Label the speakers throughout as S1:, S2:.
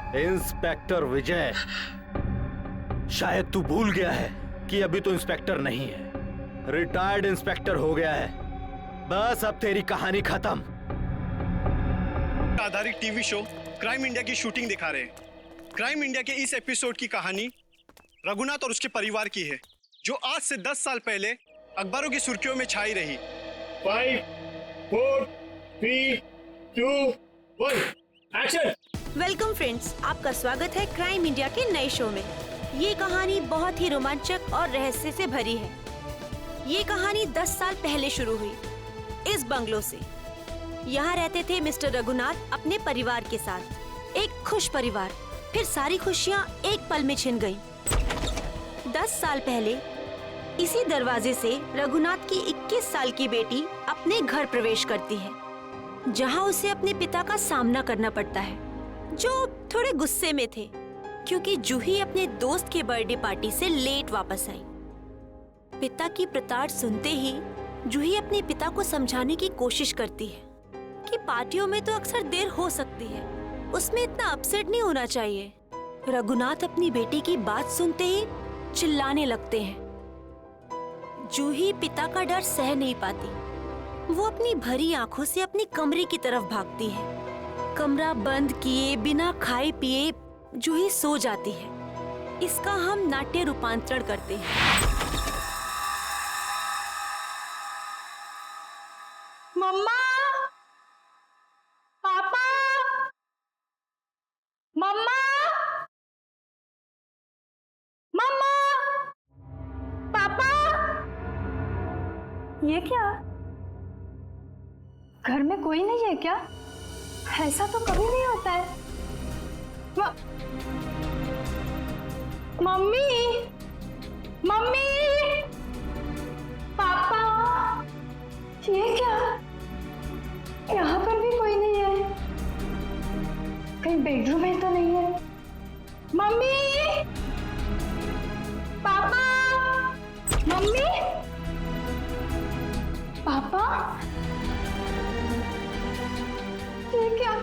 S1: Inspector विजय, शायद तू भूल गया है कि अभी तो इंस्पेक्टर नहीं है, रिटायर्ड इंस्पेक्टर हो गया है। बस अब तेरी कहानी खत्म।
S2: आधारित टीवी शो क्राइम इंडिया की शूटिंग दिखा रहे हैं। क्राइम इंडिया के इस एपिसोड की कहानी रघुनाथ और उसके परिवार की है, जो आज से 10 साल पहले अखबारों की सुर्खियों में छाई रही।
S3: 5, 4, 3, 2, 1, एक्शन।
S4: वेलकम फ्रेंड्स, आपका स्वागत है क्राइम इंडिया के नए शो में। ये कहानी बहुत ही रोमांचक और रहस्य से भरी है। ये कहानी 10 साल पहले शुरू हुई इस बंगलो से। यहाँ रहते थे मिस्टर रघुनाथ अपने परिवार के साथ। एक खुश परिवार। फिर सारी खुशियाँ एक पल में छिन गईं। 10 साल पहले इसी दरवाजे से रघुनाथ की 21 साल की बेटी अपने घर प्रवेश करती है, जहाँ उसे अपने पिता का सामना करना पड़ता है, जो थोड़े गुस्से में थे क्योंकि जूही अपने दोस्त के बर्थडे पार्टी से लेट वापस आई। पिता की प्रताड़ सुनते ही जूही अपने पिता को समझाने की कोशिश करती है कि पार्टियों में तो अक्सर देर हो सकती है, उसमें इतना अपसेट नहीं होना चाहिए। रघुनाथ अपनी बेटी की बात सुनते ही चिल्लाने लगते हैं। जूही पिता का डर सह नहीं पाती। वो अपनी भरी आंखों से अपनी कमरे की तरफ भागती है। कमरा बंद किए बिना खाए पिए जूही सो जाती है। इसका हम नाट्य रूपांतरण करते हैं।
S5: मम्मा, पापा, मम्मा, मम्मा, पापा। ये क्या? घर में कोई नहीं है क्या? ऐसा तो कभी नहीं होता है। मम्मी, मम्मी, पापा, ये क्या? यहाँ पर भी कोई नहीं है। कहीं बेडरूम में तो नहीं है? मम्मी, पापा, मम्मी, पापा, ये क्या?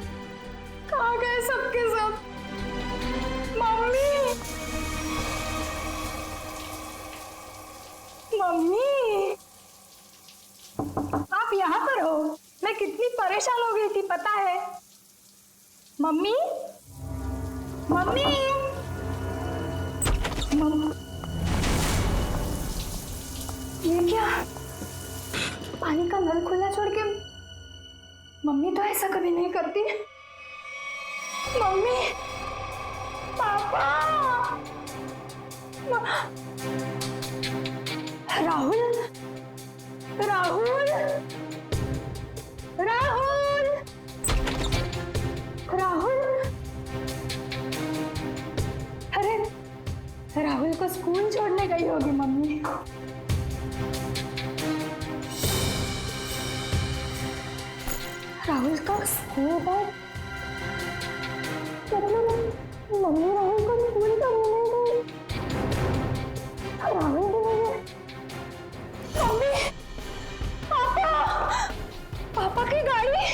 S5: कहाँ गए सबके सब? मम्मी, मम्मी, आप यहाँ पर हो? मैं कितनी परेशान हो गई थी पता है? मम्मी, मम्मी, ये क्या? पानी का नल खुला छोड़ के मम्मी तो ऐसा कभी नहीं करती। मम्मी, पापा, राहुल, राहुल, राहुल, राहुल। अरे राहुल को स्कूल छोड़ने गई होगी मम्मी। राहुल का स्कूल बैग, मम्मी राहुल को स्कूल छोड़ने गई। राहुल भी नहीं है। मम्मी, पापा, पापा की गाड़ी।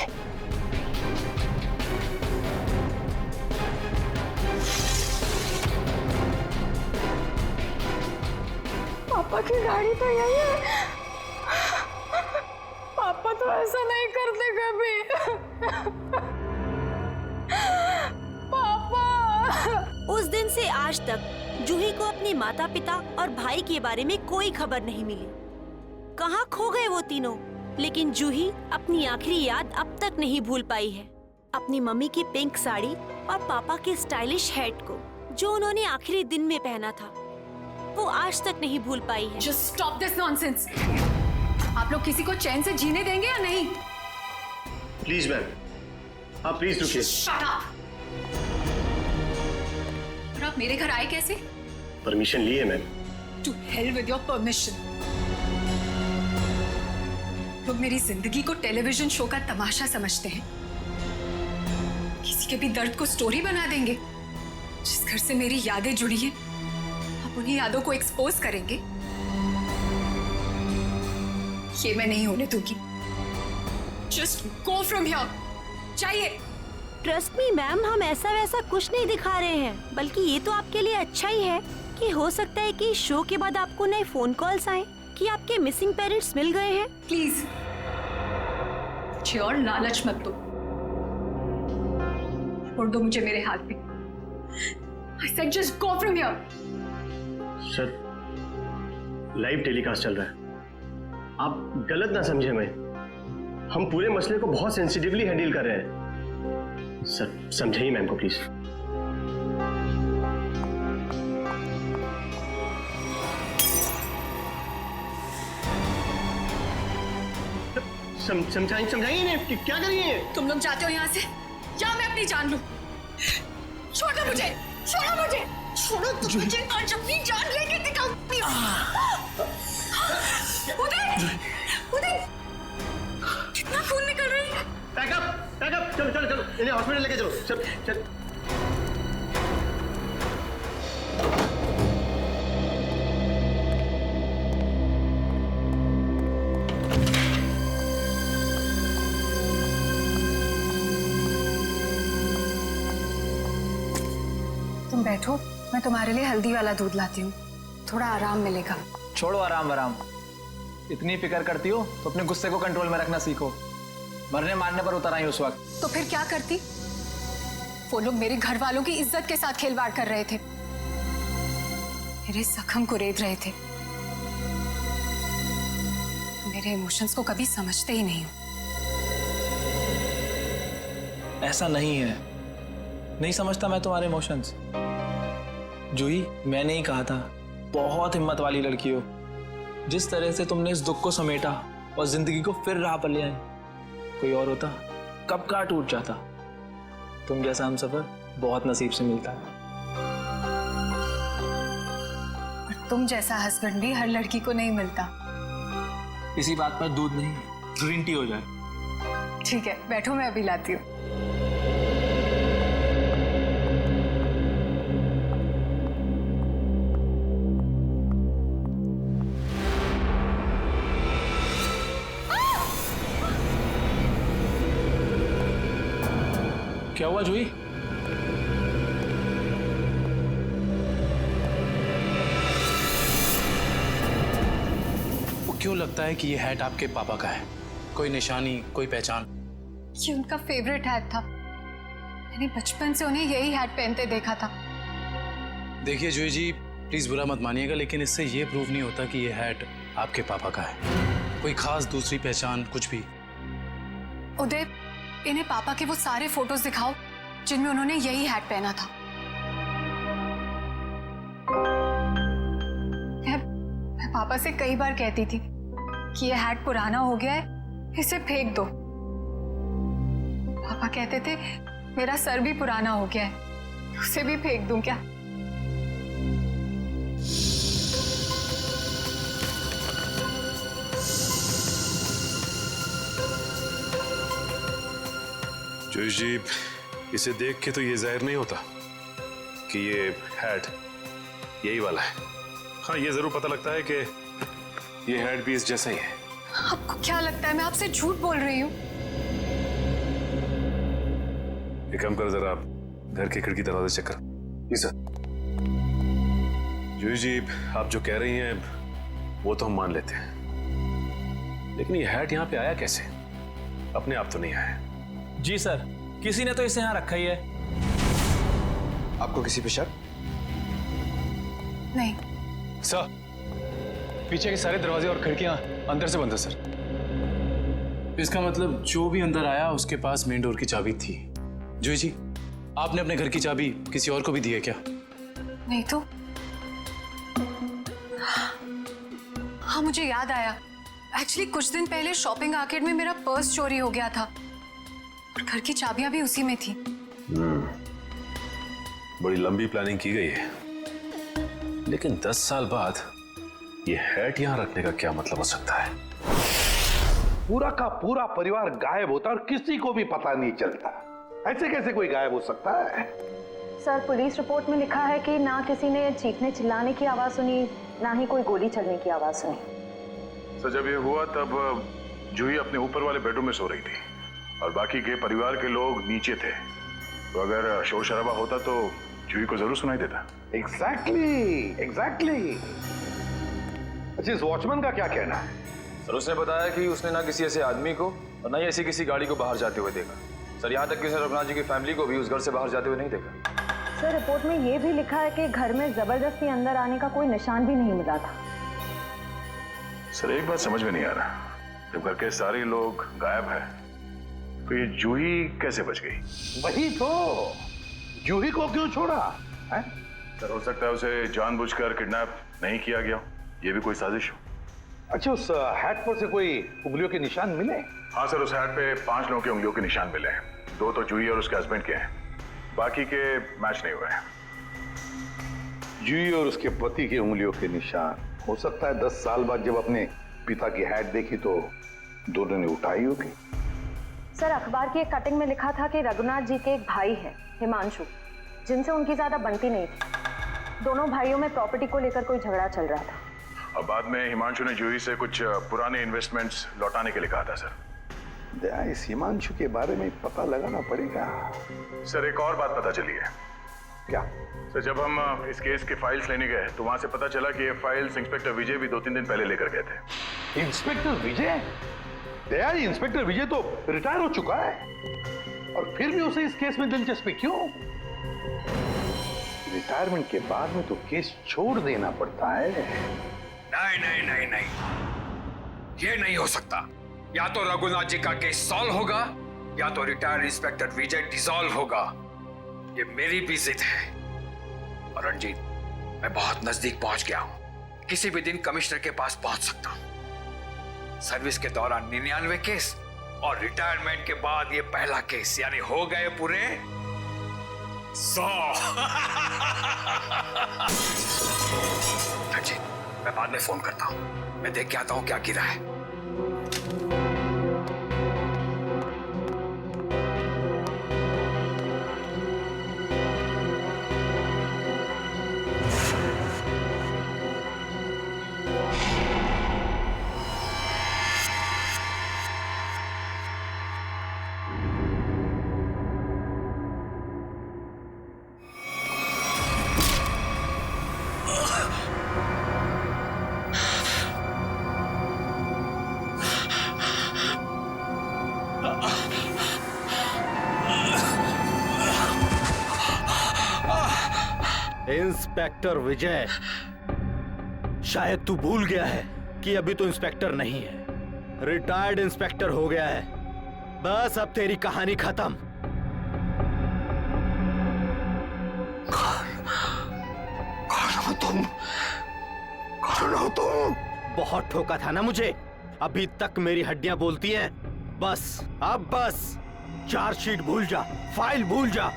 S5: पापा की गाड़ी तो यही है। पापा तो ऐसा नहीं करते कभी। पापा।
S4: उस दिन से आज तक जूही को अपने माता पिता और भाई के बारे में कोई खबर नहीं मिली। कहाँ खो गए वो तीनों? लेकिन जूही अपनी आखिरी याद अब तक नहीं भूल पाई है। अपनी मम्मी की पिंक साड़ी और पापा के स्टाइलिश हैट को, जो उन्होंने आखिरी दिन में पहना था, वो आज तक नहीं भूल पाई है।
S5: Just stop this nonsense. आप लोग किसी को चैन से जीने देंगे या नहीं?
S2: प्लीज मैम, आप प्लीज रुकिए।
S5: Shut up. और आप मेरे घर आए कैसे?
S2: परमिशन ली है ma'am.
S5: To hell with your permission. लोग मेरी जिंदगी को टेलीविजन शो का तमाशा समझते हैं। किसी के भी दर्द को स्टोरी बना देंगे। जिस घर से मेरी यादें जुड़ी हैं, आप उन्हीं यादों को एक्सपोज करेंगे। ये मैं नहीं होने दूंगी। Just go from here. चाहिए
S4: ट्रस्ट मी मैम, हम ऐसा वैसा कुछ नहीं दिखा रहे हैं, बल्कि ये तो आपके लिए अच्छा ही है कि हो सकता है कि शो के बाद आपको नए फोन कॉल्स आए कि आपके मिसिंग पेरेंट्स मिल गए हैं।
S5: प्लीज मुझे और लालच मत दो, छोड़ दो मुझे मेरे हाथ पे। I said just go from here.
S3: Sir, live telecast चल रहा है, आप गलत ना समझे मैं। हम पूरे मसले को बहुत सेंसिटिवली हैंडल कर रहे हैं। सर समझाइए मैम को प्लीज। समझाइए ना कि क्या करिए।
S5: तुम लोग जाते हो यहाँ से या मैं अपनी जान लूं? छोड़ो मुझे, छोड़ो मुझे, छोड़ो तुम मुझे, आज अपनी जान लेके दिखाऊंगी। उदय, उदय, कितना खून निकल रहा है।
S3: बैकअप, चलो चलो चलो, इन्हें हॉस्पिटल लेके चलो। चल चल।
S5: तुम बैठो, मैं तुम्हारे लिए हल्दी वाला दूध लाती हूँ, थोड़ा आराम मिलेगा।
S6: छोड़ो आराम आराम, इतनी फिक्र करती हो तो अपने गुस्से को कंट्रोल में रखना सीखो। मरने मारने पर उतर आई उस वक्त।
S5: तो फिर क्या करती? वो लोग मेरे घर वालों की इज्जत के साथ खिलवाड़ कर रहे थे, मेरे जख्म को रेत रहे थे। मेरे इमोशंस को कभी समझते ही नहीं हो।
S6: ऐसा नहीं है, नहीं समझता मैं तुम्हारे इमोशंस। जूही, मैंने ही कहा था, बहुत हिम्मत वाली लड़की हो। जिस तरह से तुमने इस दुख को समेटा और जिंदगी को फिर राह पर ले आई, कोई और होता कब का टूट जाता। तुम जैसा हमसफर बहुत नसीब से मिलता है।
S5: और तुम जैसा हस्बैंड भी हर लड़की को नहीं मिलता।
S6: इसी बात पर दूध नहीं, ग्रीन टी हो जाए।
S5: ठीक है, बैठो, मैं अभी लाती हूँ।
S6: क्या हुआ जूही?
S7: वो क्यों लगता है कि ये हैट आपके पापा का है? कोई निशानी, कोई पहचान?
S5: ये उनका फेवरेट हैट था, मैंने बचपन से उन्हें यही हैट पहनते देखा था।
S7: देखिए जूही जी, प्लीज बुरा मत मानिएगा, लेकिन इससे ये प्रूव नहीं होता कि ये हैट आपके पापा का है। कोई खास दूसरी पहचान, कुछ भी?
S5: उदय, इन्हें पापा के वो सारे फोटोज दिखाओ जिनमें उन्होंने यही हैट पहना था। मैं पापा से कई बार कहती थी कि ये हैट पुराना हो गया है, इसे फेंक दो। पापा कहते थे मेरा सर भी पुराना हो गया है, उसे भी फेंक दूं क्या?
S8: जूही जी, इसे देख के तो ये जाहिर नहीं होता कि ये हैट यही वाला है। हाँ, ये जरूर पता लगता है कि ये हैट भी इस जैसा ही है।
S5: आपको क्या लगता है मैं आपसे झूठ बोल रही हूँ?
S8: एक काम कर, जरा घर के खिड़की दरवाजे चेक कर। जी सर। जूही जी, आप जो कह रही हैं वो तो हम मान लेते हैं, लेकिन ये हैट यहाँ पे आया कैसे? अपने आप तो नहीं आया।
S6: जी सर, किसी ने तो इसे यहाँ रखा ही है।
S9: आपको किसी पे शक?
S5: नहीं
S9: सर, पीछे के सारे दरवाजे और खिड़कियां अंदर से बंद है सर।
S7: इसका मतलब जो भी अंदर आया उसके पास मेन डोर की चाबी थी। जूही जी, आपने अपने घर की चाबी किसी और को भी दी है क्या?
S5: नहीं तो। हाँ, मुझे याद आया, एक्चुअली कुछ दिन पहले शॉपिंग आर्केड में मेरा पर्स चोरी हो गया था और घर की चाबियां भी उसी में थी।
S8: बड़ी लंबी प्लानिंग की गई है, लेकिन 10 साल बाद ये हैट यहाँ रखने का क्या मतलब हो सकता है?
S10: पूरा का पूरा परिवार गायब होता और किसी को भी पता नहीं चलता। ऐसे कैसे कोई गायब हो सकता है?
S11: सर, पुलिस रिपोर्ट में लिखा है कि ना किसी ने चीखने चिल्लाने की आवाज सुनी, ना ही कोई गोली चलने की आवाज सुनी।
S8: सर, जब ये हुआ तब जूही अपने ऊपर वाले बेडरूम में सो रही थी और बाकी के परिवार के लोग नीचे थे। तो अगर शोर शराबा होता तो जूही को जरूर सुनाई देता।
S10: एग्जैक्टली। अच्छा, इस वॉचमैन का क्या कहना है?
S6: सर उसने बताया कि उसने ना किसी ऐसे आदमी को और ना ही ऐसी किसी गाड़ी को बाहर जाते हुए देखा। सर यहाँ तक कि उसने रघुनाथ जी की फैमिली को भी उस घर से बाहर जाते हुए नहीं देखा।
S11: सर रिपोर्ट में ये भी लिखा है कि घर में जबरदस्ती अंदर आने का कोई निशान भी नहीं मिला था।
S8: सर एक बात समझ में नहीं आ रहा, जब घर के सारे लोग गायब है तो ये जूही कैसे बच गई?
S10: वही तो, जूही को क्यों छोड़ा है?
S8: सर हो सकता है उसे जानबूझकर किडनैप नहीं किया गया, ये भी कोई साजिश हो।
S10: अच्छा, उस हैट पर से कोई उंगलियों के निशान मिले?
S8: हाँ सर, उस हैट पे 5 लोगों की उंगलियों के निशान मिले हैं। 2 तो जूही और उसके हस्बैंड के हैं, बाकी के मैच नहीं हुए हैं।
S10: जूही और उसके पति की उंगलियों के निशान, हो सकता है 10 साल बाद जब अपने पिता की हैट देखी तो दोनों ने उठाई होगी।
S11: सर अखबार की एक कटिंग में लिखा था कि रघुनाथ जी के एक भाई हैं, हिमांशु, जिनसे उनकी ज्यादा बनती नहीं थी। दोनों भाइयों में प्रॉपर्टी को लेकर कोई झगड़ा चल रहा था।
S8: और बाद में हिमांशु ने जूही से कुछ पुराने इन्वेस्टमेंट्स लौटाने के लिए कहा था। सर
S10: इस हिमांशु के बारे में पता लगाना पड़ेगा।
S8: सर एक और बात पता चली है।
S10: क्या?
S8: सर जब हम इस केस के फाइल्स लेने गए तो वहां से पता चला कि ये फाइल्स इंस्पेक्टर विजय भी 2-3 दिन पहले लेकर गए थे।
S10: इंस्पेक्टर विजय? यार इंस्पेक्टर विजय तो रिटायर हो चुका है, और फिर भी उसे इस केस में दिलचस्पी क्यों? रिटायरमेंट के बाद में तो केस छोड़ देना पड़ता है।
S12: नहीं नहीं नहीं नहीं, ये नहीं हो सकता। या तो रघुनाथ जी का केस सॉल्व होगा या तो रिटायर्ड इंस्पेक्टर विजय डिसॉल्व होगा। ये मेरी भी जिद है। और रणजीत, मैं बहुत नजदीक पहुंच गया हूं। किसी भी दिन कमिश्नर के पास पहुंच सकता हूं। सर्विस के दौरान 99 केस और रिटायरमेंट के बाद ये पहला केस, यानी हो गए पूरे 100। रणजीत, मैं बाद में फोन करता हूं। मैं देख के आता हूं क्या गिरा है।
S1: इंस्पेक्टर विजय, शायद तू भूल गया है कि अभी तो इंस्पेक्टर नहीं है, रिटायर्ड इंस्पेक्टर हो गया है। बस अब तेरी कहानी खत्म। कौन हो तुम? बहुत ठोका था ना मुझे, अभी तक मेरी हड्डियां बोलती हैं। बस अब बस, चार्जशीट भूल जा, फाइल भूल जा।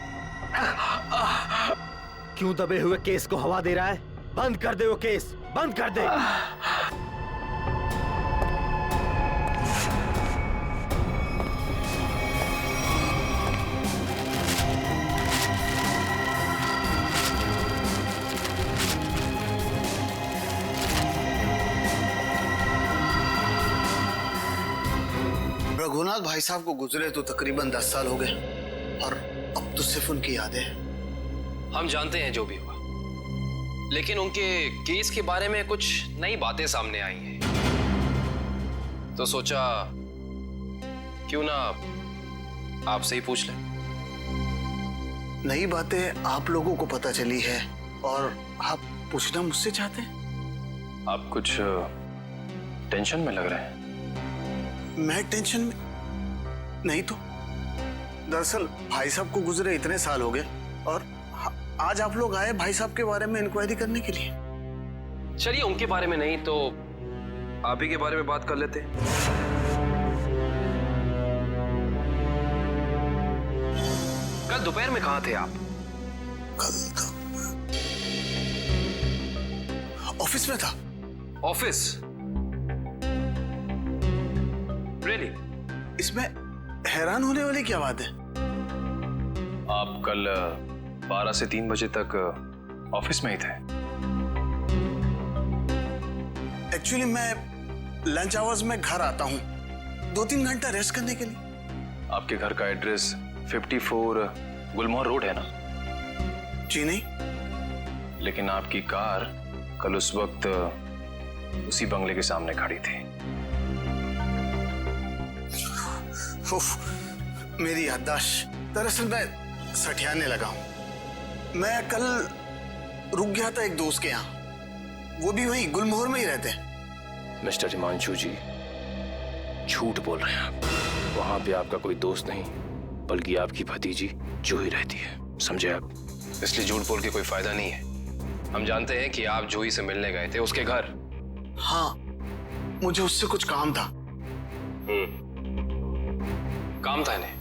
S1: क्यों दबे हुए केस को हवा दे रहा है? बंद कर दे वो केस, बंद कर दे।
S2: रघुनाथ भाई साहब को गुजरे तो तकरीबन 10 साल हो गए और अब तो सिर्फ उनकी यादें हैं।
S13: हम जानते हैं जो भी हुआ, लेकिन उनके केस के बारे में कुछ नई बातें सामने आई हैं, तो सोचा क्यों ना आपसे ही पूछ लें।
S2: नई बातें आप लोगों को पता चली है और आप पूछना मुझसे चाहते हैं?
S6: आप कुछ टेंशन में लग रहे हैं।
S2: मैं टेंशन में नहीं तो, दरअसल भाई साहब को गुजरे इतने साल हो गए और आज आप लोग आए भाई साहब के बारे में इंक्वायरी करने के लिए।
S13: चलिए उनके बारे में नहीं तो आप ही के बारे में बात कर लेते हैं। कल दोपहर में कहाँ थे आप?
S2: कल ऑफिस में था।
S13: ऑफिस? रियली?
S2: इसमें हैरान होने वाली क्या बात है?
S6: आप कल 12 से 3 बजे तक ऑफिस में ही थे।
S2: एक्चुअली मैं लंच आवर्स में घर आता हूँ 2-3 घंटा रेस्ट करने के लिए।
S6: आपके घर का एड्रेस 54 गुलमोहर रोड है ना?
S2: जी नहीं।
S6: लेकिन आपकी कार कल उस वक्त उसी बंगले के सामने खड़ी थी।
S2: उफ, मेरी याददाश्त। दरअसल मैं सठियाने लगा हूं। मैं कल रुक गया था एक दोस्त के यहाँ, वो भी वहीं गुलमोहर में ही रहते हैं।
S6: मिस्टर हिमांशु जी, झूठ बोल रहे हैं आप। वहां पे आपका कोई दोस्त नहीं, बल्कि आपकी भतीजी जूही रहती है, समझे आप? इसलिए झूठ बोल के कोई फायदा नहीं है। हम जानते हैं कि आप जूही से मिलने गए थे उसके घर।
S2: हाँ, मुझे उससे कुछ काम था।
S6: काम था इन्हें?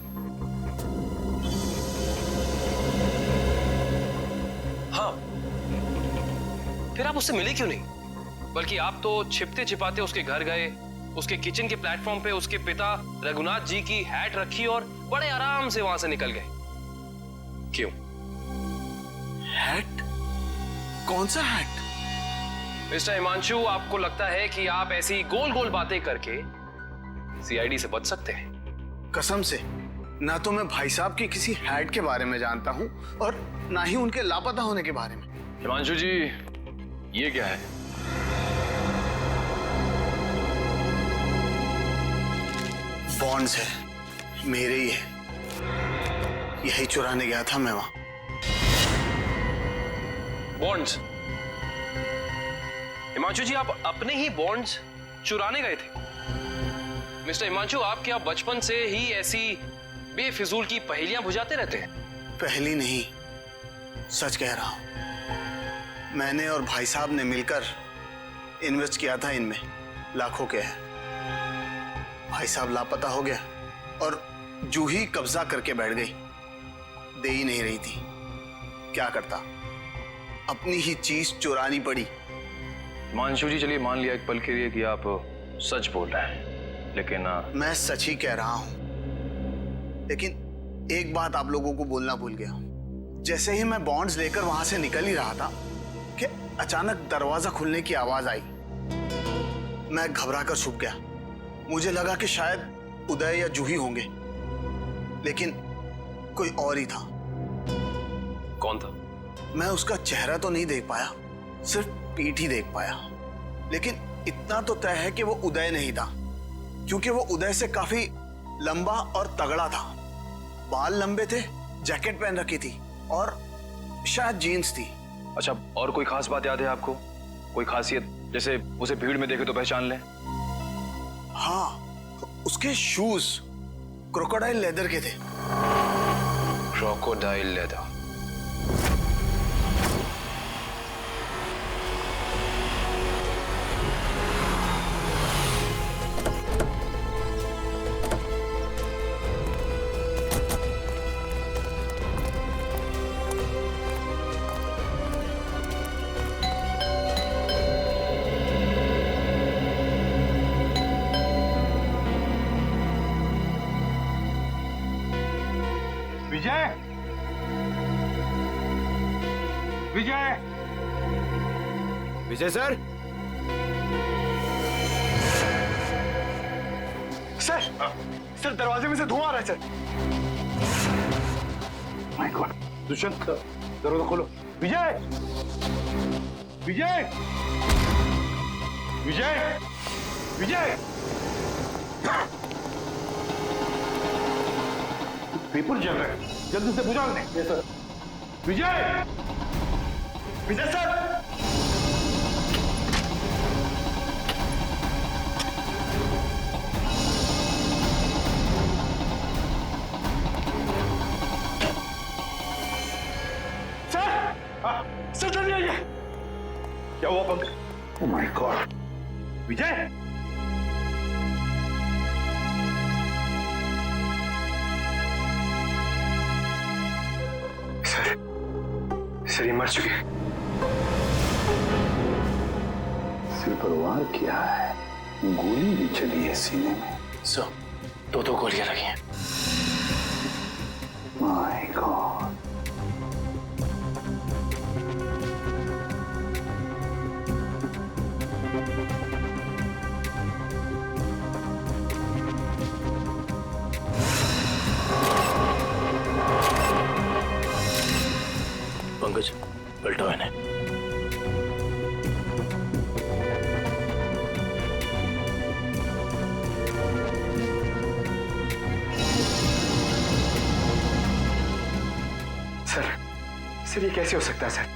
S6: हाँ, फिर आप उससे मिले क्यों नहीं? बल्कि आप तो छिपते छिपाते उसके घर गए, उसके किचन के प्लेटफॉर्म पे उसके पिता रघुनाथ जी की हैट रखी और बड़े आराम से वहां से निकल गए। क्यों?
S2: हैट? कौन सा हैट?
S6: मिस्टर हिमांशु, आपको लगता है कि आप ऐसी गोल गोल बातें करके सीआईडी से बच सकते हैं?
S2: कसम से, ना तो मैं भाई साहब की किसी हैट के बारे में जानता हूं और ना ही उनके लापता होने के बारे में।
S6: हिमांशु जी, ये क्या है?
S2: बॉन्ड्स है, मेरे ही है। यही चुराने गया था मैं वहां।
S6: बॉन्ड्स? हिमांशु जी, आप अपने ही बॉन्ड्स चुराने गए थे? मिस्टर हिमांशु, आप क्या बचपन से ही ऐसी बेफिजूल की पहेलियां बुझाते रहते हैं?
S2: पहली नहीं, सच कह रहा हूं। मैंने और भाई साहब ने मिलकर इन्वेस्ट किया था इनमें, लाखों के है। भाई साहब लापता हो गया और जूही कब्जा करके बैठ गई। दे ही नहीं रही थी। क्या करता, अपनी ही चीज चुरानी पड़ी।
S6: हिमांशु जी, चलिए मान लिया एक पल के लिए कि आप सच बोल रहे हैं, लेकिन
S2: मैं सच ही कह रहा हूं। लेकिन एक बात आप लोगों को बोलना भूल गया। जैसे ही मैं बॉन्ड्स लेकर वहां से निकल ही रहा था कि अचानक दरवाजा खुलने की आवाज आई। मैं घबरा कर छुप गया। मुझे लगा कि शायद उदय या जूही होंगे, लेकिन कोई और ही था।
S6: कौन था?
S2: मैं उसका चेहरा तो नहीं देख पाया, सिर्फ पीठ ही देख पाया। लेकिन इतना तो तय है कि वो उदय नहीं था, क्योंकि वो उदय से काफी लंबा और तगड़ा था। बाल लंबे थे, जैकेट पहन रखी थी और शायद जीन्स थी।
S6: अच्छा, और कोई खास बात याद है आपको? कोई खासियत, जैसे उसे भीड़ में देखे तो पहचान लें?
S2: हाँ, उसके शूज क्रोकोडाइल लेदर के थे।
S6: Crocodile leather?
S10: Vijay, Vijay,
S1: Vijay sir.
S2: Sir दरवाजे में से धुआं आ रहा है सर।
S10: माय गॉड, दुष्यंत, दरवाजा खोलो। विजय, विजय, विजय, विजय, पेपर जल रहा है, जल्दी से बुझा दें। Yes sir. Vijay,
S2: Vijay sir,
S10: sir जल्दी आइए। क्या हुआ Pankaj? Oh my god, Vijay,
S3: sir ये मर चुके हैं।
S10: सिर पर वार किया है, गोली भी चली है सीने में।
S3: सर, दो गोलियां लगी हैं।
S10: माय गॉड,
S14: सर ये कैसे हो सकता है सर?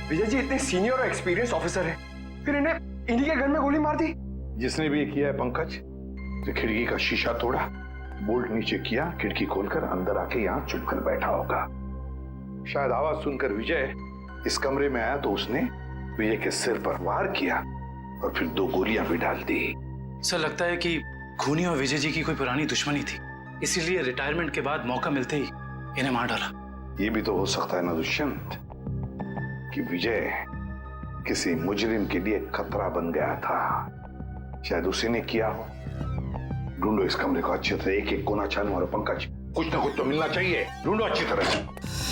S14: विजय जी इतने सीनियर और एक्सपीरियंस ऑफिसर हैं, फिर इन्हें इन्हीं के घर में गोली मार दी।
S10: जिसने भी ये किया है पंकज, तो खिड़की का शीशा तोड़ा, बोल्ट नीचे किया, खिड़की खोलकर अंदर आके यहाँ चुप कर बैठा होगा। शायद आवाज सुनकर विजय इस कमरे में आया तो उसने विजय के सिर पर वार किया और फिर 2 गोलियां भी डाल दी।
S7: सर लगता है कि खूनी और विजय जी की कोई पुरानी दुश्मनी थी, इसीलिए रिटायरमेंट के बाद मौका मिलते ही इन्हें मार डाला।
S10: ये भी तो हो सकता है ना दुष्यंत कि विजय किसी मुजरिम के लिए खतरा बन गया था, शायद उसी ने किया हो। ढूंढो इस कमरे को अच्छी तरह, एक एक कोना छानो मारो पंकज, कुछ ना कुछ तो मिलना चाहिए, ढूंढो अच्छी तरह से।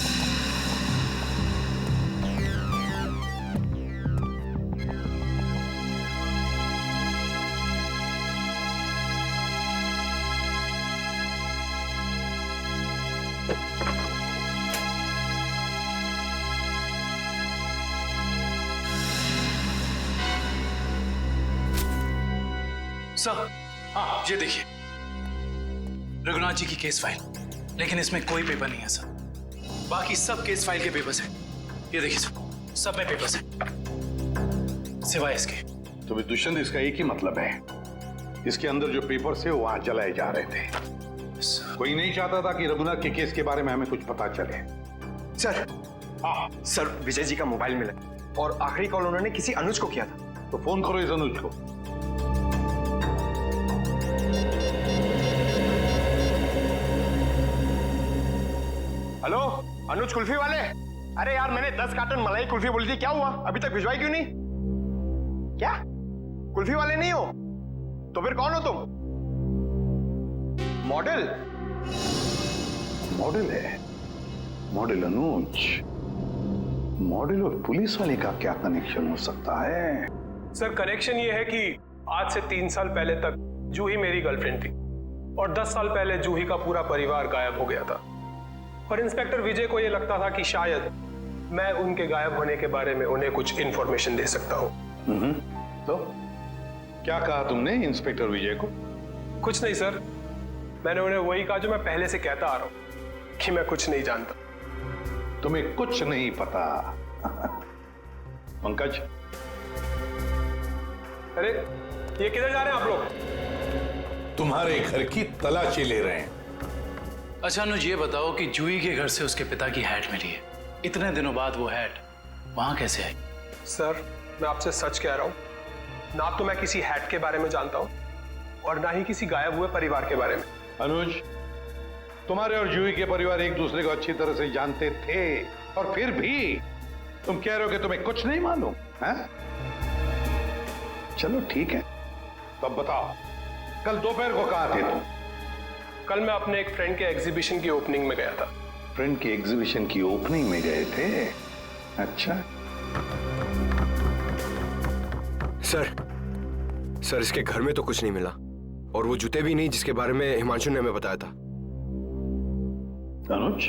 S7: सर हाँ ये देखिए, रघुनाथ जी की केस फाइल, लेकिन इसमें कोई पेपर नहीं है सर। बाकी सब केस फाइल के पेपर्स हैं। ये देखिए सर, सब में पेपर्स हैं सिवाय इसके।
S10: तो भी दुष्यंत, इसका एक ही मतलब है, इसके अंदर जो पेपर्स है वो वहां जलाए जा रहे थे। कोई नहीं चाहता था कि रघुनाथ के केस के बारे में हमें कुछ पता चले।
S14: सर हाँ सर, विजय जी का मोबाइल मिला और आखिरी कॉल उन्होंने किसी अनुज को किया था।
S10: तो फोन करो इस अनुज को।
S14: हेलो अनुज कुल्फी वाले, अरे यार मैंने 10 कार्टन मलाई कुल्फी बोली थी, क्या हुआ? अभी तक भिजवाई क्यों नहीं? क्या कुल्फी वाले नहीं हो? तो फिर कौन हो तुम? मॉडल?
S10: मॉडल है? मॉडल अनुज? मॉडल और पुलिस वाले का क्या कनेक्शन हो सकता है?
S15: सर कनेक्शन ये है कि आज से 3 साल पहले तक जूही मेरी गर्लफ्रेंड थी और 10 साल पहले जूही का पूरा परिवार गायब हो गया था और इंस्पेक्टर विजय को यह लगता था कि शायद मैं उनके गायब होने के बारे में उन्हें कुछ इंफॉर्मेशन दे सकता हूं।
S10: तो क्या कहा तुमने इंस्पेक्टर विजय को?
S15: कुछ नहीं सर, मैंने उन्हें वही कहा जो मैं पहले से कहता आ रहा हूं कि मैं कुछ नहीं जानता।
S10: तुम्हें कुछ नहीं पता? पंकज,
S15: अरे ये किधर जा रहे हैं आप लोग?
S10: तुम्हारे घर की तलाशी ले रहे हैं।
S7: अच्छा अनुज ये बताओ कि जूही के घर से उसके पिता की हैट मिली है, इतने दिनों बाद वो हैट वहां कैसे आई?
S15: सर मैं आपसे सच कह रहा हूं, ना तो मैं किसी हैट के बारे में जानता हूं और ना ही किसी गायब हुए परिवार के बारे में।
S10: अनुज, तुम्हारे और जूही के परिवार एक दूसरे को अच्छी तरह से जानते थे और फिर भी तुम कह रहे हो कि तुम्हें कुछ नहीं मालूम है? चलो ठीक है, तब बताओ कल दोपहर को कहाँ थे तुम?
S15: कल मैं अपने एक फ्रेंड के एग्जीबिशन की ओपनिंग में गया था।
S10: फ्रेंड की एग्जीबिशन की ओपनिंग में गए थे? अच्छा।
S16: सर इसके घर में तो कुछ नहीं मिला और वो जूते भी नहीं जिसके बारे में हिमांशु ने हमें बताया था।
S10: अनुज,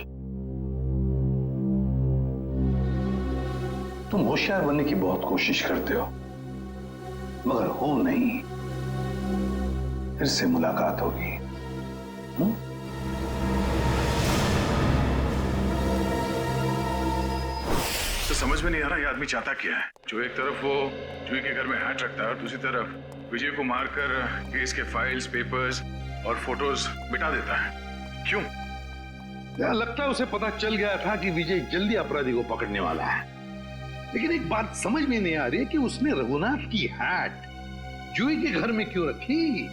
S10: तुम होशियार बनने की बहुत कोशिश करते हो मगर हो नहीं। फिर से मुलाकात होगी।
S8: तो समझ में नहीं आ रहा ये आदमी चाहता क्या है। जो एक तरफ वो जूही के घर में हैट रखता है और दूसरी तरफ विजय को मारकर केस के फाइल्स, पेपर्स और फोटोज मिटा देता है। क्यों?
S10: लगता है उसे पता चल गया था कि विजय जल्दी अपराधी को पकड़ने वाला है, लेकिन एक बात समझ में नहीं आ रही है कि उसने रघुनाथ की हैट जूही के घर में क्यों रखी?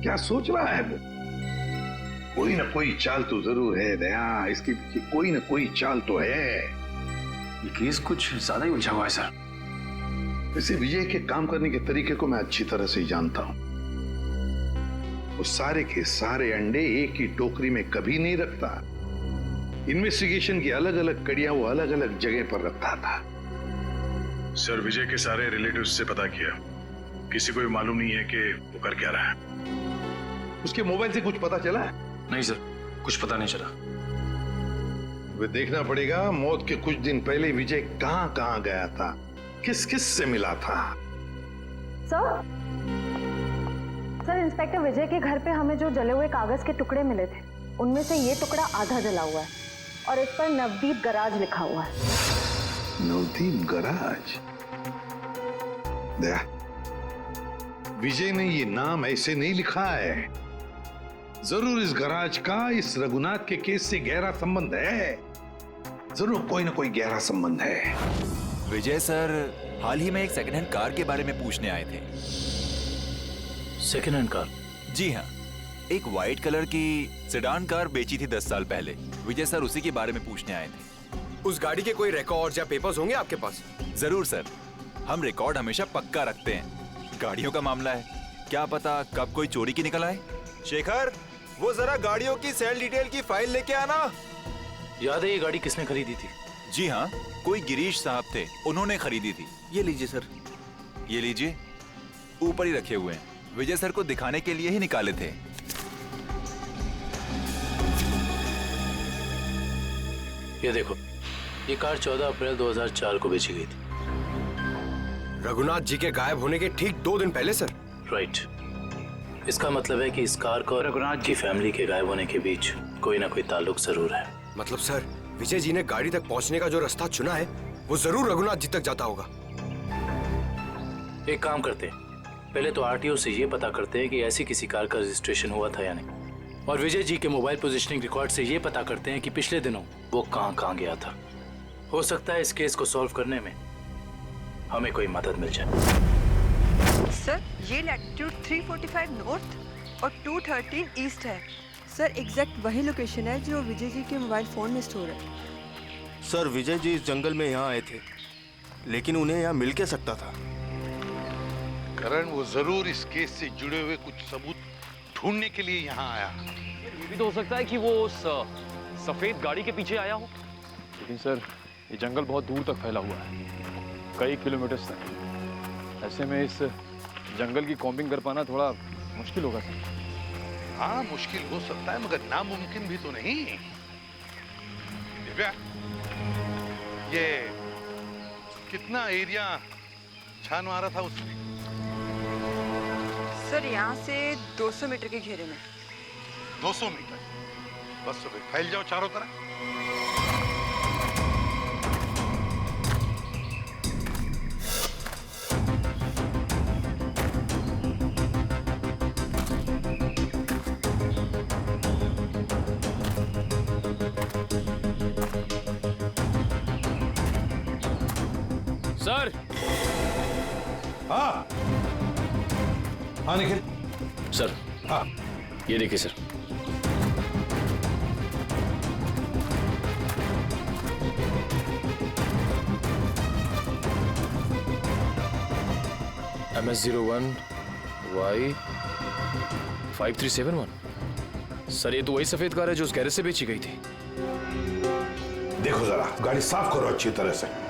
S10: क्या सोच रहा है वो? कोई ना कोई चाल तो जरूर है दया, इसके पीछे कोई ना कोई चाल तो है।
S7: ये केस कुछ ज्यादा ही उलझा हुआ है सर।
S10: वैसे विजय के काम करने के तरीके को मैं अच्छी तरह से जानता हूं। वो सारे के सारे अंडे एक ही टोकरी में कभी नहीं रखता। इन्वेस्टिगेशन की अलग अलग कड़ियां वो अलग अलग जगह पर रखता था।
S8: सर विजय के सारे रिलेटिव्स से पता किया, किसी को भी मालूम नहीं है कि वो कर क्या रहा है।
S10: उसके मोबाइल से कुछ पता चला है?
S7: नहीं सर, कुछ पता नहीं चला।
S10: वे देखना पड़ेगा मौत के कुछ दिन पहले विजय कहां गया था, किस किस से मिला था।
S11: सर इंस्पेक्टर विजय के घर पे हमें जो जले हुए कागज के टुकड़े मिले थे उनमें से ये टुकड़ा आधा जला हुआ है और इस पर नवदीप गराज लिखा हुआ है।
S10: नवदीप गराज? दया, विजय ने ये नाम ऐसे नहीं लिखा है। जरूर इस गराज का इस रघुनाथ के केस से गहरा संबंध है। जरूर कोई ना कोई गहरा संबंध है।
S17: विजय सर हाल ही में एक सेकंड हैंड कार के बारे में पूछने आए थे।
S6: Second hand car?
S17: जी हाँ, एक व्हाइट कलर की सेडान कार बेची थी 10 साल पहले। विजय सर उसी के बारे में पूछने आए थे।
S16: उस गाड़ी के कोई रिकॉर्ड या पेपर्स होंगे आपके पास?
S17: जरूर सर, हम रिकॉर्ड हमेशा पक्का रखते हैं। गाड़ियों का मामला है, क्या पता कब कोई चोरी की निकल आए। शेखर, वो जरा गाड़ियों की सेल डिटेल की फाइल लेके आना।
S6: याद है ये गाड़ी किसने खरीदी थी?
S17: जी हाँ, कोई गिरीश साहब थे, उन्होंने खरीदी थी। ये लीजिए सर। ये लीजिए, ऊपर ही रखे हुए हैं, विजय सर को दिखाने के लिए ही निकाले थे।
S6: ये देखो, ये कार 14 अप्रैल 2004 को बेची गई थी।
S16: रघुनाथ जी के गायब होने के ठीक 2 दिन पहले सर?
S6: राइट। इसका मतलब है कि इस कार को रघुनाथ जी फैमिली के गायब होने के बीच कोई ना कोई ताल्लुक जरूर है।
S16: मतलब सर, विजय जी ने गाड़ी तक पहुंचने का जो रास्ता चुना है वो जरूर रघुनाथ जी तक जाता होगा।
S6: एक काम करते हैं, पहले तो आरटीओ से ये पता करते हैं कि ऐसी किसी कार का रजिस्ट्रेशन हुआ था या नहीं, और विजय जी के मोबाइल पोजीशनिंग रिकॉर्ड से ये पता करते हैं कि पिछले दिनों वो कहाँ गया था। हो सकता है इस केस को सॉल्व करने में हमें कोई मदद मिल जाए।
S18: सर, ये लैटिट्यूड 345 नॉर्थ और 213 ईस्ट है। सर, एग्जैक्ट वही लोकेशन है जो विजय जी के मोबाइल फोन में स्टोर है।
S19: सर, विजय जी इस जंगल में यहाँ आए थे, लेकिन उन्हें यहाँ मिल के सकता था।
S10: करण, वो जरूर इस केस से जुड़े हुए कुछ सबूत ढूंढने के लिए यहाँ आया।
S20: ये भी तो हो सकता है कि वो उस सफेद गाड़ी के पीछे आया हो।
S9: लेकिन सर, ये जंगल बहुत दूर तक फैला हुआ है, कई किलोमीटर तक। ऐसे में इस जंगल की कॉम्बिंग कर पाना थोड़ा मुश्किल होगा सर।
S10: हाँ, मुश्किल हो सकता है, मगर नामुमकिन भी तो नहीं। दिव्या, ये कितना एरिया छान मारा था उसने?
S18: सर, यहाँ से 200 मीटर के घेरे में।
S10: 200 मीटर? बस तो फिर फैल जाओ चारों तरफ।
S20: सर।
S10: हाँ हाँ निखिल।
S20: सर,
S10: हाँ,
S20: ये देखिए सर। MS01 Y 5371। सर, ये तो वही सफेद कार है जो उस गैरेज से बेची गई थी।
S10: देखो जरा, गाड़ी साफ करो अच्छी तरह से।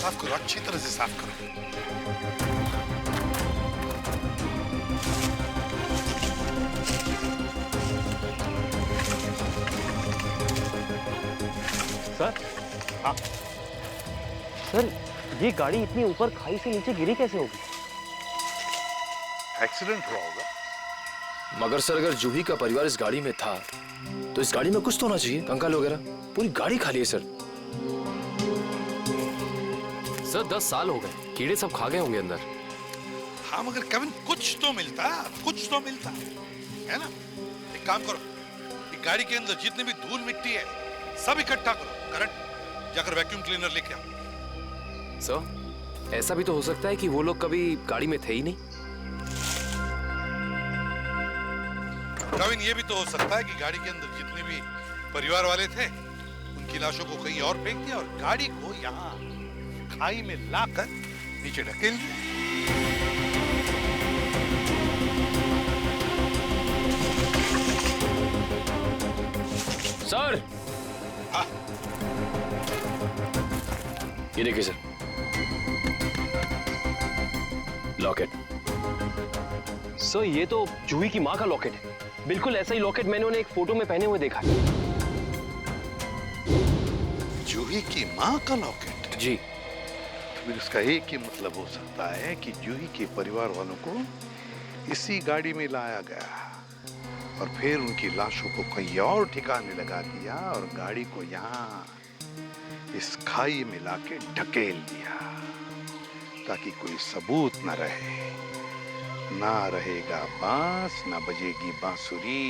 S10: साफ करो, अच्छी तरह से साफ करो।
S20: सर।
S10: हाँ
S20: सर, ये गाड़ी इतनी ऊपर खाई से नीचे गिरी कैसे होगी?
S10: एक्सीडेंट हुआ होगा।
S20: मगर सर, अगर जूही का परिवार इस गाड़ी में था तो इस गाड़ी में कुछ तो होना चाहिए, कंकाल वगैरह। पूरी गाड़ी खाली है सर।
S13: सर, 10 साल हो गए, कीड़े सब खा गए होंगे अंदर।
S10: हाँ, मगर केविन कुछ तो मिलता है ना। एक काम करो, एक गाड़ी के अंदर जितने भी धूल मिट्टी है सब इकट्ठा करो। करंट, जाकर वैक्यूम क्लीनर लेके आओ।
S13: सर, ऐसा भी तो हो सकता है कि वो लोग कभी गाड़ी में थे ही नहीं।
S10: केविन, ये भी तो हो सकता है कि गाड़ी के अंदर जितने भी परिवार वाले थे उनकी लाशों को कहीं और फेंक दिया और गाड़ी को यहाँ खाई में लाकर नीचे ढकेल दिया।
S20: सर।
S10: हाँ।
S20: ये देखिए सर, लॉकेट। सर, ये तो जूही की माँ का लॉकेट है।
S13: बिल्कुल ऐसा ही लॉकेट मैंने उन्हें एक फोटो में पहने हुए देखा।
S10: जूही की माँ का लॉकेट?
S20: जी।
S10: फिर इसका एक ही मतलब हो सकता है कि जूही के परिवार वालों को इसी गाड़ी में लाया गया और फिर उनकी लाशों को कहीं और ठिकाने लगा दिया और गाड़ी को यहाँ इस खाई में लाके ढकेल दिया ताकि कोई सबूत न रहे। ना रहेगा बांस, ना बजेगी बांसुरी।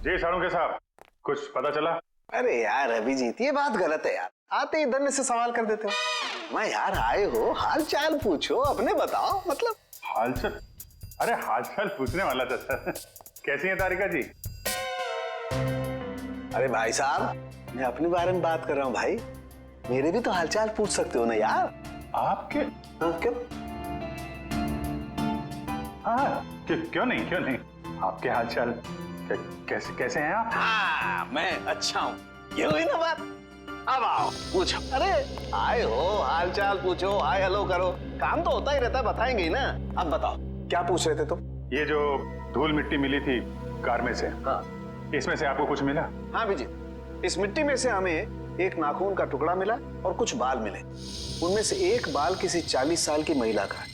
S14: जी साळुंखे साहब, कुछ पता चला?
S2: अरे यार अभिजीत, ये बात गलत है यार। आते ही धन्य से सवाल कर देते हो। मैं यार आए हो, हाल चाल पूछो, अपने बताओ। मतलब
S14: हाल चाल? अरे हाल चाल पूछने वाला था सर। कैसी है तारिका जी?
S2: अरे भाई साहब, मैं अपने बारे में बात कर रहा हूँ भाई। मेरे भी तो हालचाल पूछ सकते हो ना यार।
S14: आपके?
S2: क्यों?
S14: हाँ, क्यों नहीं। आपके हालचाल कैसे हैं आप?
S2: हाँ, मैं अच्छा हूँ। ये हुई ना बात। अब आओ पूछो। अरे आए हो, हालचाल पूछो, हाय हेलो करो, काम तो होता ही रहता है, बताएंगे ही ना। अब बताओ क्या पूछ रहे थे तुम?
S14: ये जो धूल मिट्टी मिली थी कार में से,
S2: हाँ,
S14: इसमें से आपको कुछ मिला?
S2: हाँ विजय, इस मिट्टी में से हमें एक नाखून का टुकड़ा मिला और कुछ बाल मिले। उनमें से एक बाल किसी 40 साल की महिला का है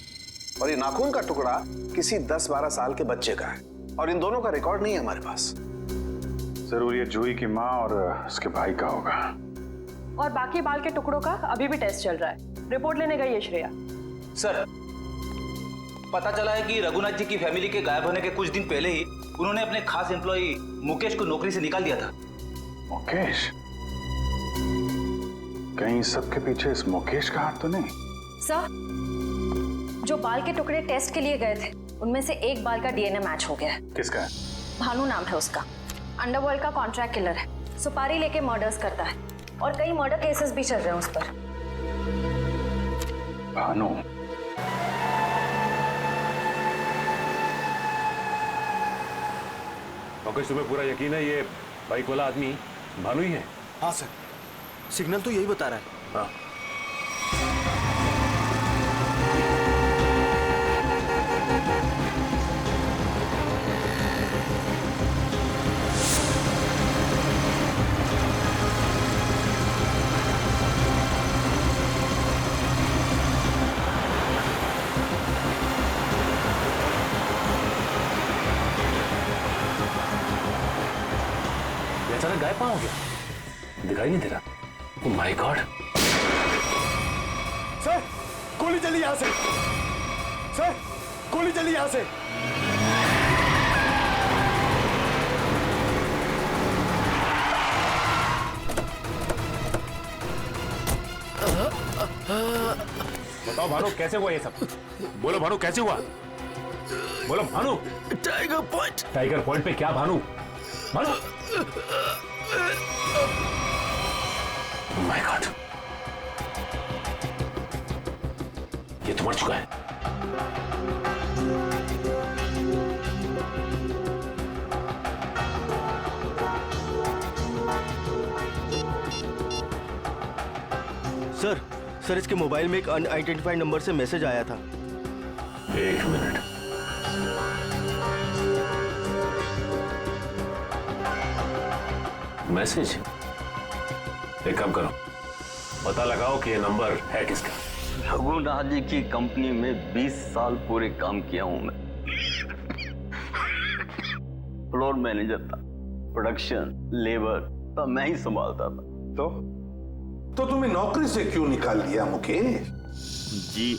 S2: और ये नाखून का टुकड़ा किसी 10-12 साल के बच्चे का है और इन दोनों का रिकॉर्ड नहीं है हमारे पास।
S14: जरूर ये जूही की माँ और उसके भाई का होगा।
S11: और बाकी बाल के टुकड़ों का अभी भी टेस्ट चल रहा है। रिपोर्ट लेने गई है श्रेया।
S21: सर, पता चला है कि रघुनाथ जी की फैमिली के गायब होने के कुछ दिन पहले ही उन्होंने अपने खास एम्प्लॉय मुकेश को नौकरी से निकाल दिया था।
S14: मुकेश? कहीं सबके पीछे इस मुकेश का हाथ तो नहीं?
S11: सर, जो बाल के टुकड़े टेस्ट के लिए गए थे उनमें से एक बाल का डीएनए मैच हो गया है।
S14: किसका है?
S11: भानु नाम है उसका। अंडरवर्ल्ड का कॉन्ट्रैक्ट किलर है, सुपारी लेके मर्डर्स करता है और कई मर्डर केसेस भी चल रहे हैं उस पर।
S14: भानु?
S8: पंकज, तुम्हें पूरा यकीन है ये बाइक वाला आदमी भानु ही है?
S19: हाँ सर, सिग्नल तो यही बता रहा है।
S8: हाँ। अचानक गायब हो गया, दिखाई नहीं दे रहा। Oh my God!
S19: सर, गोली चली यहां से। सर, गोली चली यहां से।
S8: बताओ भानु, कैसे हुआ ये सब? बोलो भानु, कैसे हुआ? बोलो Bhanu.
S19: Tiger point.
S8: Tiger point पे क्या Bhanu? Bhanu? Oh my God! ये तो मर चुका है।
S19: सर, इसके मोबाइल में एक अनआइडेंटिफाइड नंबर से मैसेज आया था।
S8: एक मिनट। मैसेज? एक काम करो, पता लगाओ कि ये नंबर है किसका।
S22: रघुनाथ जी की कंपनी में 20 साल पूरे काम किया हूं मैं। फ्लोर मैनेजर था, प्रोडक्शन, लेबर सब मैं ही संभालता था।
S10: तो तुम्हें नौकरी से क्यों निकाल दिया मुकेश?
S22: जी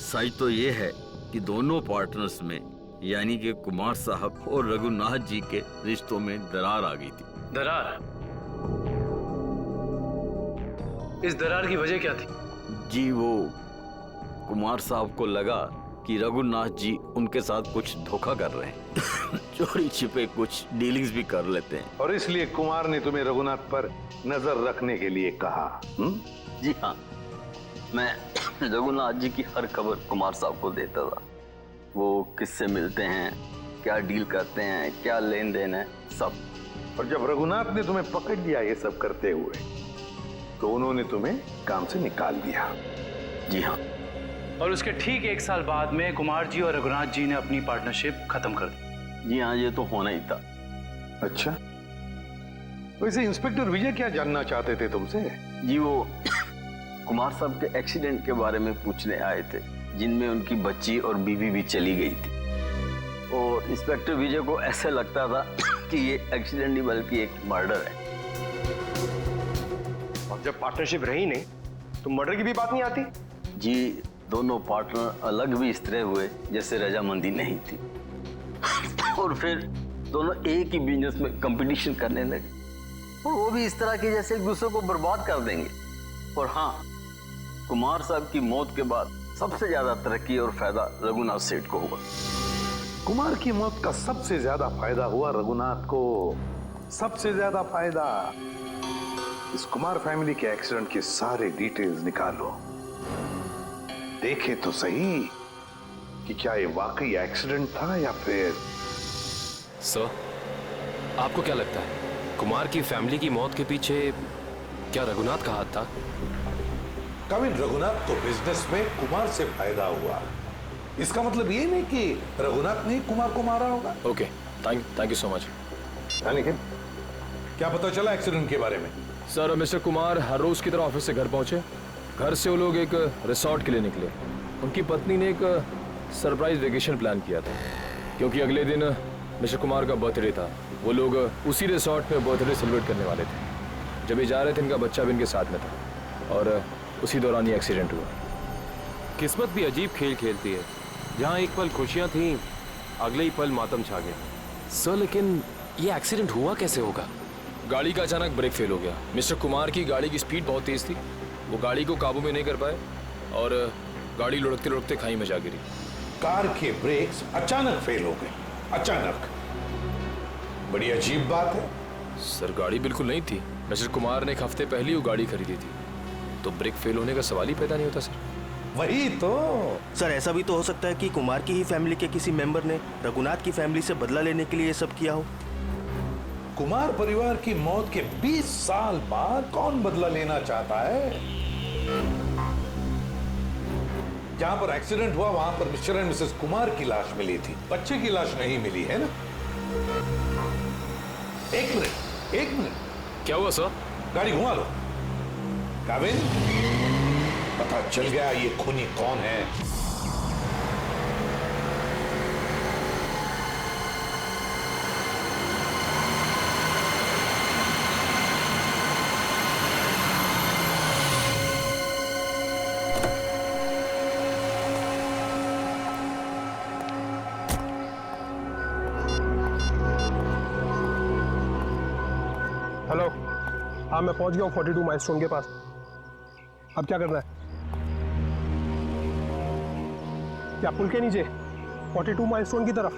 S22: सच तो ये है कि दोनों पार्टनर्स में यानी कि कुमार साहब और रघुनाथ जी के रिश्तों में दरार आ गई थी।
S7: दरार? इस दरार की वजह क्या थी?
S22: जी वो कुमार साहब को लगा कि रघुनाथ जी उनके साथ कुछ धोखा कर रहे हैं। चोरी छिपे कुछ डीलिंग्स भी कर लेते हैं।
S10: और इसलिए कुमार ने तुम्हें रघुनाथ पर नजर रखने के लिए कहा?
S22: जी हाँ, मैं रघुनाथ जी की हर खबर कुमार साहब को देता था। वो किससे मिलते हैं, क्या डील करते हैं, क्या लेन देन है, सब।
S10: और जब रघुनाथ ने तुम्हें पकड़ लिया ये सब करते हुए, तो उन्होंने तुम्हें काम से निकाल दिया?
S22: जी हाँ।
S7: और उसके ठीक 1 साल बाद में कुमार जी और रघुनाथ जी ने अपनी पार्टनरशिप खत्म कर दी।
S22: जी हाँ, ये तो होना ही था।
S10: अच्छा, वैसे इंस्पेक्टर विजय क्या जानना चाहते थे तुमसे?
S22: जी वो कुमार साहब के एक्सीडेंट के बारे में पूछने आए थे, जिनमें उनकी बच्ची और बीवी भी चली गई थी। और इंस्पेक्टर विजय को ऐसा लगता था कि ये एक्सीडेंट नहीं बल्कि एक मर्डर है।
S14: और जब पार्टनरशिप रही नहीं तो मर्डर की भी बात नहीं आती?
S22: जी दोनों पार्टनर अलग भी इस तरह हुए जैसे रजामंदी नहीं थी। और फिर दोनों एक ही बिजनेस में कंपटीशन करने लगे, और वो भी इस तरह के जैसे एक दूसरे को बर्बाद कर देंगे। और हाँ, कुमार साहब की मौत के बाद सबसे ज्यादा तरक्की और फायदा रघुनाथ सेठ को हुआ।
S10: कुमार की मौत का सबसे ज्यादा फायदा हुआ रघुनाथ को। सबसे ज्यादा फायदा। इस कुमार फैमिली के एक्सीडेंट के सारे डिटेल्स निकालो, देखे तो सही कि क्या ये वाकई एक्सीडेंट था या फिर।
S20: सर, आपको क्या लगता है कुमार की फैमिली की मौत के पीछे क्या रघुनाथ का हाथ था?
S10: कविन, रघुनाथ को बिजनेस में कुमार से फायदा हुआ, इसका मतलब ये नहीं कि रघुनाथ ने कुमार को मारा होगा।
S20: Okay, thank you so much.
S10: लेकिन क्या पता चला एक्सीडेंट के बारे में?
S20: सर, मिस्टर कुमार हर रोज की तरह ऑफिस से घर पहुंचे। घर से वो लोग एक रिसोर्ट के लिए निकले। उनकी पत्नी ने एक सरप्राइज वेकेशन प्लान किया था, क्योंकि अगले दिन मिस्टर कुमार का बर्थडे था। वो लोग उसी रिसोर्ट में बर्थडे सेलिब्रेट करने वाले थे। जब ये जा रहे थे, इनका बच्चा भी इनके साथ में था, और उसी दौरान ये एक्सीडेंट हुआ।
S8: किस्मत भी अजीब खेल खेलती है, जहाँ एक पल खुशियाँ थीं, अगले ही पल मातम छा गया।
S20: सर, लेकिन ये एक्सीडेंट हुआ कैसे होगा? गाड़ी का अचानक ब्रेक फेल हो गया। मिस्टर कुमार की गाड़ी की स्पीड बहुत तेज थी, वो गाड़ी को काबू में नहीं कर पाए और गाड़ी लुढ़कते लुढ़कते खाई में जा गिरी।
S10: कार के ब्रेक्स अचानक फेल हो गए। अचानक। बड़ी अजीब बात है।
S20: सर, गाड़ी बिल्कुल नहीं थी। मिस्टर कुमार ने एक हफ्ते पहले ही वो गाड़ी खरीदी थी, तो ब्रेक फेल होने का सवाल ही पैदा नहीं होता सर।
S19: वही तो सर, ऐसा भी तो हो सकता है कि कुमार की ही फैमिली के किसी मेंबर ने रघुनाथ की फैमिली से बदला लेने के लिए ये सब किया हो।
S10: कुमार परिवार की मौत के 20 साल बाद कौन बदला लेना चाहता है? जहां पर एक्सीडेंट हुआ वहां पर मिस्टर एंड मिसेस कुमार की लाश मिली थी, बच्चे की लाश नहीं मिली है ना? एक मिनट।
S20: क्या हुआ सर?
S10: गाड़ी घुमा लो। काविन, पता चल गया ये खूनी कौन है।
S15: हेलो, हाँ मैं पहुंच गया हूँ 42 माइलस्टोन के पास। अब क्या करना है? क्या पुल के नीचे 42 माइलस्टोन की तरफ?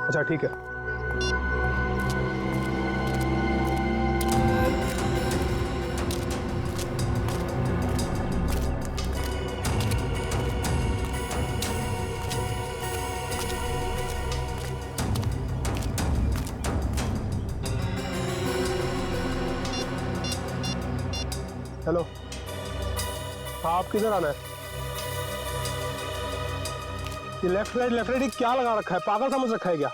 S15: अच्छा ठीक है। हेलो, हाँ आप किधर आना है? ये लेफ्ट राइट क्या लगा रखा है? पागल समझ रखा है क्या?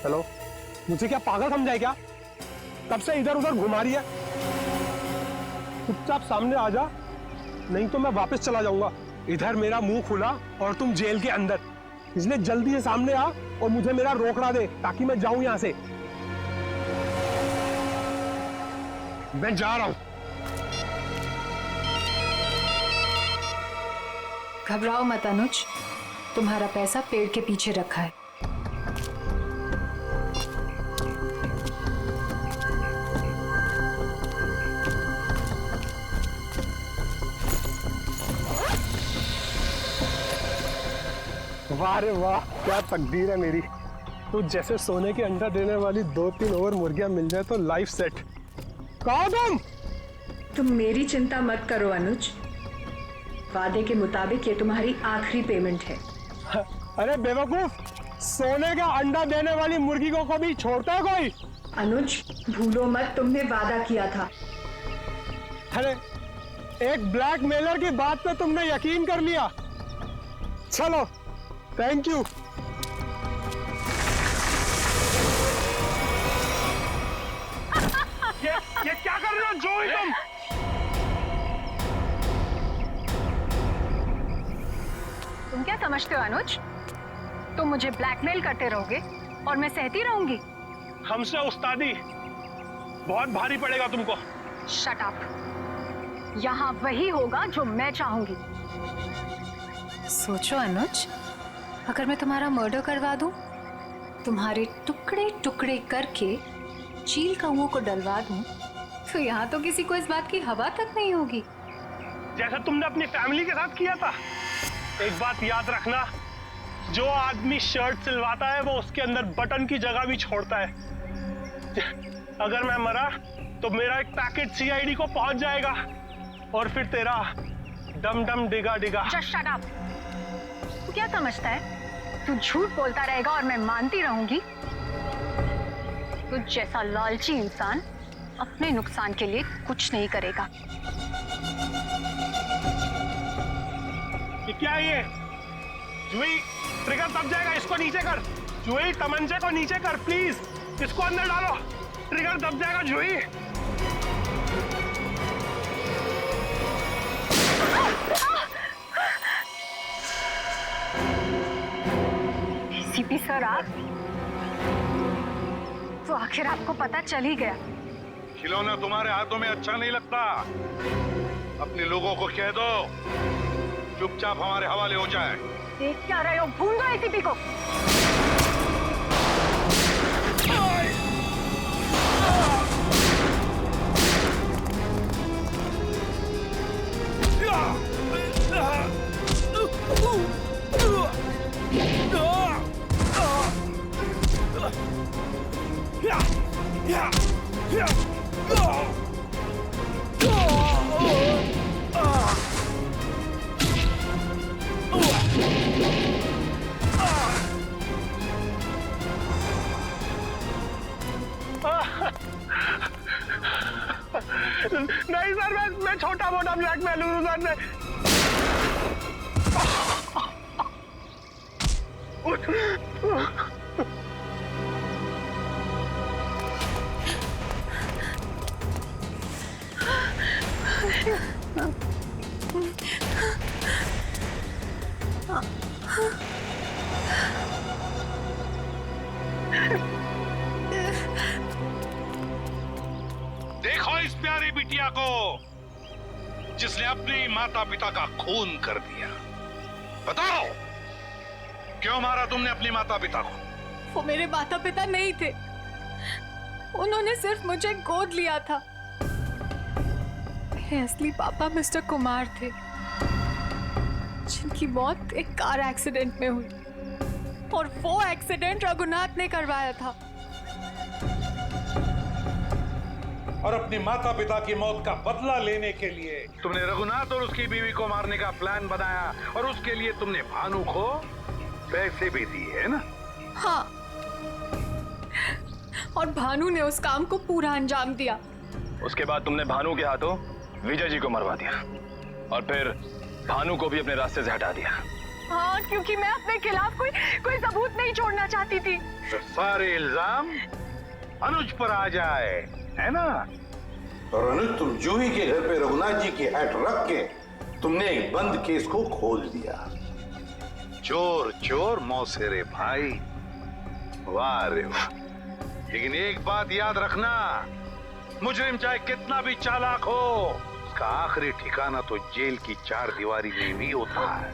S15: हेलो, मुझे क्या पागल समझा है क्या? तब से इधर उधर घुमा रही है। चुपचाप सामने आ जा, नहीं तो मैं वापस चला जाऊंगा। इधर मेरा मुंह खुला और तुम जेल के अंदर, इसलिए जल्दी से सामने आ और मुझे मेरा रोकड़ा दे ताकि मैं जाऊं यहां से। मैं जा रहा हूं।
S4: घबराओ मत अनुज, तुम्हारा पैसा पेड़ के पीछे रखा है।
S15: वाह रे वाह, क्या तकदीर है मेरी। तो जैसे सोने के अंडा देने वाली 2-3 और मुर्गियां मिल जाए तो लाइफ सेट। कहो
S4: तुम मेरी चिंता मत करो अनुज, वादे के मुताबिक ये तुम्हारी आखिरी पेमेंट है।
S15: अरे बेवकूफ, सोने का अंडा देने वाली मुर्गी को कभी छोड़ता है कोई?
S4: अनुज भूलो मत, तुमने वादा किया था।
S15: अरे एक ब्लैकमेलर की बात पे तुमने यकीन कर लिया। चलो, थैंक यू। ये क्या कर रहे हो जोई तुम?
S11: तुम क्या समझते हो अनुज? तुम मुझे ब्लैकमेल करते रहोगे और मैं सहती रहूंगी?
S15: हमसे उस्तादी बहुत भारी पड़ेगा तुमको।
S11: Shut up. यहाँ वही होगा जो मैं चाहूंगी।
S4: सोचो अनुज, अगर मैं तुम्हारा मर्डर करवा दूं, तुम्हारे टुकड़े टुकड़े करके चील कौओं को डलवा दूं, तो यहाँ तो किसी को इस बात की हवा तक नहीं होगी।
S15: जैसा तुमने अपनी फैमिली के साथ किया था। एक बात याद रखना, जो आदमी शर्ट सिलवाता है वो उसके अंदर बटन की जगह भी छोड़ता है। अगर मैं मरा तो मेरा एक पैकेट सीआईडी को पहुंच जाएगा और फिर तेरा डम डम डिगा डिगा।
S11: Just shut up। तू क्या समझता है? तू झूठ बोलता रहेगा और मैं मानती रहूंगी? तुझ जैसा लालची इंसान अपने नुकसान के लिए कुछ नहीं करेगा।
S15: क्या ये जुई, ट्रिगर दब जाएगा, इसको नीचे कर। जुई, तमंचे को नीचे कर प्लीज, इसको अंदर डालो, ट्रिगर दब जाएगा जुई।
S11: एसीपी सर, आप तो आखिर आपको पता चल ही गया।
S10: खिलौना तुम्हारे हाथों में अच्छा नहीं लगता। अपने लोगों को कह दो चुपचाप हमारे हवाले हो जाए।
S11: देख क्या रहे हो? भूल दो एसीपी को।
S15: नहीं सर, मैं छोटा मोटा ब्लैकमेल हूँ सर।
S10: देखो इस प्यारी बिटिया को जिसने अपने माता पिता का खून कर दिया। बताओ क्यों मारा तुमने अपने माता पिता को?
S4: वो मेरे माता पिता नहीं थे, उन्होंने सिर्फ मुझे गोद लिया था। मेरे असली पापा मिस्टर कुमार थे, जिनकी मौत एक कार एक्सीडेंट में हुई, और वो एक्सीडेंट रघुनाथ ने करवाया था।
S10: और अपने माता पिता की मौत का बदला लेने के लिए तुमने रघुनाथ और उसकी बीवी को मारने का प्लान बनाया, और उसके लिए तुमने भानु को पैसे भी दिए, है ना?
S4: हाँ, और भानु ने उस काम को पूरा अंजाम दिया।
S20: उसके बाद तुमने भानु के हाथों विजय जी को मरवा दिया, और फिर भानु को भी अपने रास्ते से हटा दिया।
S11: हाँ, क्योंकि मैं अपने खिलाफ कोई सबूत नहीं छोड़ना चाहती थी।
S10: तो सारे इल्जाम अनुज पर आ जाए, है ना?
S5: और अनुज, तुम जूही के घर पे रघुनाथ जी की हैट रख के तुमने एक बंद केस को खोल दिया।
S10: चोर चोर मौसेरे भाई, वाह रे वाह। लेकिन एक बात याद रखना, मुजरिम चाहे कितना भी चालाक हो, उसका आखिरी ठिकाना तो जेल की चार दीवारी में भी होता है।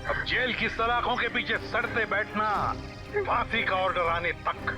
S10: अब जेल की सलाखों के पीछे सड़ते बैठना फांसी का ऑर्डर आने तक।